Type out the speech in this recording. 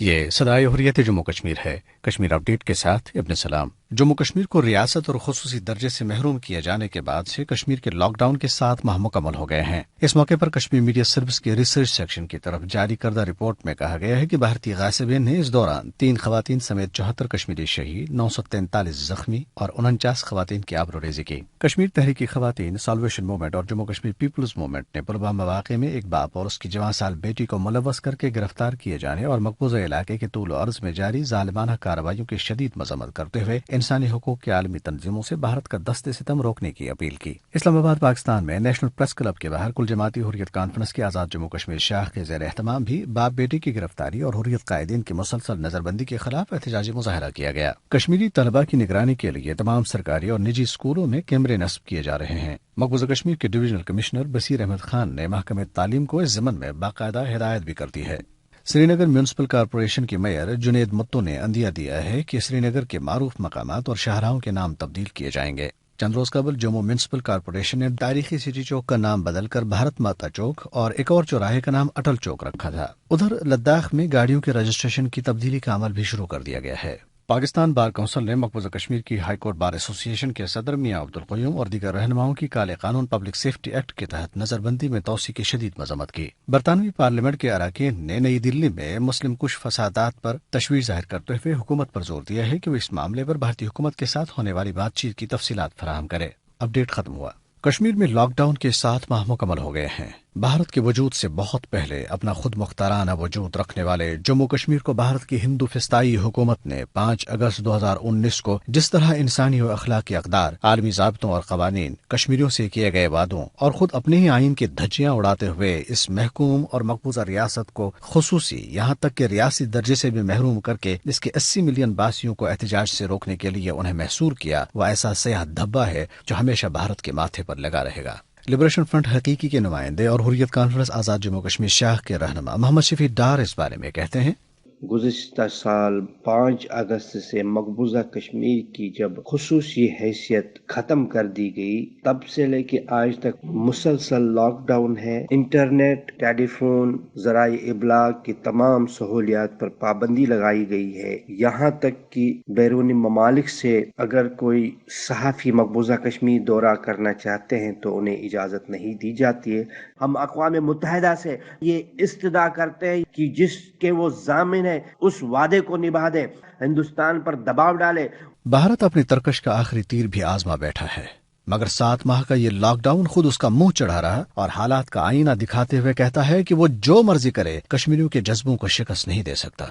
یہ صدائے حریت جموں کشمیر ہے۔ کشمیر اپ ڈیٹ کے ساتھ ابن سلام۔ جموں کشمیر کو ریاست اور خصوصی درجے سے محروم کیے جانے کے بعد سے کشمیر کے لاک ڈاؤن کے 7 ماہ مکمل ہو گئے ہیں۔ اس موقع پر کشمیر میڈیا سروس کے ریسرچ سیکشن کی طرف جاری کردہ رپورٹ میں کہا گیا ہے کہ بھارتی غاصبین نے اس دوران 3 خواتین سمیت 74 کشمیری شہید، 943 زخمی اور 49 خواتین کی آبروریزی کی۔ کشمیر تحریکی خواتین، سالویشن موومنٹ اور جموں کشمیر پیپلز موومنٹ نے پلوامہ واقعے میں ایک باپ اور اس کی جوان سال بیٹی کو ملوث کر کے گرفتار کیے جانے اور مقبوضہ علاقے کے طول و عرض میں جاری ظالمانہ کارروائیوں کی شدید مذمت کرتے ہوئے انسانی حقوق کے عالمی تنظیموں سے بھارت کا دست ستم روکنے کی اپیل کی۔ اسلام آباد پاکستان میں نیشنل پریس کلب کے باہر کل جماعتی حریت کانفرنس کی آزاد جموں کشمیر شاخ کے زیر اہتمام بھی باپ بیٹی کی گرفتاری اور حریت قائدین کی مسلسل نظر بندی کے خلاف احتجاجی مظاہرہ کیا گیا۔ کشمیری طلبہ کی نگرانی کے لیے تمام سرکاری اور نجی اسکولوں میں کیمرے نصب کیے جا رہے ہیں۔ مقبوضہ کشمیر کے ڈویژنل کمشنر بصیر احمد خان نے محکمہ تعلیم کو اس ضمن میں باقاعدہ ہدایت بھی کر دی ہے۔ سری نگر میونسپل کارپوریشن کے میئر جنید متو نے عندیہ دیا ہے کہ سری نگر کے معروف مقامات اور شاہراہوں کے نام تبدیل کیے جائیں گے۔ چند روز قبل جموں میونسپل کارپوریشن نے تاریخی سٹی چوک کا نام بدل کر بھارت ماتا چوک اور ایک اور چوراہے کا نام اٹل چوک رکھا تھا۔ ادھر لداخ میں گاڑیوں کے رجسٹریشن کی تبدیلی کا عمل بھی شروع کر دیا گیا ہے۔ پاکستان بار کونسل نے مقبوضہ کشمیر کی ہائی کورٹ بار ایسوسی ایشن کے صدر میاں عبدالقیوم اور دیگر رہنماؤں کی کالے قانون پبلک سیفٹی ایکٹ کے تحت نظر بندی میں توسیع کی شدید مذمت کی۔ برطانوی پارلیمنٹ کے اراکین نے نئی دلی میں مسلم کش فسادات پر تشویش ظاہر کرتے ہوئے حکومت پر زور دیا ہے کہ وہ اس معاملے پر بھارتی حکومت کے ساتھ ہونے والی بات چیت کی تفصیلات فراہم کرے۔ اپ ڈیٹ ختم ہوا۔ کشمیر میں لاک ڈاؤن کے 7 ماہ مکمل ہو گئے ہیں۔ بھارت کے وجود سے بہت پہلے اپنا خود مختارانہ وجود رکھنے والے جموں کشمیر کو بھارت کی ہندو فسطائی حکومت نے 5 اگست 2019 کو جس طرح انسانی و اخلاقی اقدار، عالمی ضابطوں اور قوانین، کشمیریوں سے کیے گئے وعدوں اور خود اپنے ہی آئین کی دھجیاں اڑاتے ہوئے اس محکوم اور مقبوضہ ریاست کو خصوصی یہاں تک کہ ریاستی درجے سے بھی محروم کر کے اس کے 80 ملین باسیوں کو احتجاج سے روکنے کے لیے انہیں محصور کیا، وہ ایسا سیاہ دھبا ہے جو ہمیشہ بھارت کے ماتھے پر لگا رہے گا۔ لبریشن فرنٹ حقیقی کے نمائندے اور حریت کانفرنس آزاد جموں کشمیر شاخ کے رہنما محمد شفیع ڈار اس بارے میں کہتے ہیں: گزشتہ سال 5 اگست سے مقبوضہ کشمیر کی جب خصوصی حیثیت ختم کر دی گئی، تب سے لے کے آج تک مسلسل لاک ڈاؤن ہے۔ انٹرنیٹ، ٹیلی فون، ذرائع ابلاغ کی تمام سہولیات پر پابندی لگائی گئی ہے۔ یہاں تک کہ بیرونی ممالک سے اگر کوئی صحافی مقبوضہ کشمیر دورہ کرنا چاہتے ہیں تو انہیں اجازت نہیں دی جاتی ہے۔ ہم اقوام متحدہ سے یہ استدعا کرتے ہیں کہ جس کے وہ ضامن ہے اس وعدے کو نبھا دے، ہندوستان پر دباؤ ڈالے۔ بھارت اپنی ترکش کا آخری تیر بھی آزما بیٹھا ہے، مگر 7 ماہ کا یہ لاک ڈاؤن خود اس کا منہ چڑھا رہا اور حالات کا آئینہ دکھاتے ہوئے کہتا ہے کہ وہ جو مرضی کرے، کشمیریوں کے جذبوں کو شکست نہیں دے سکتا۔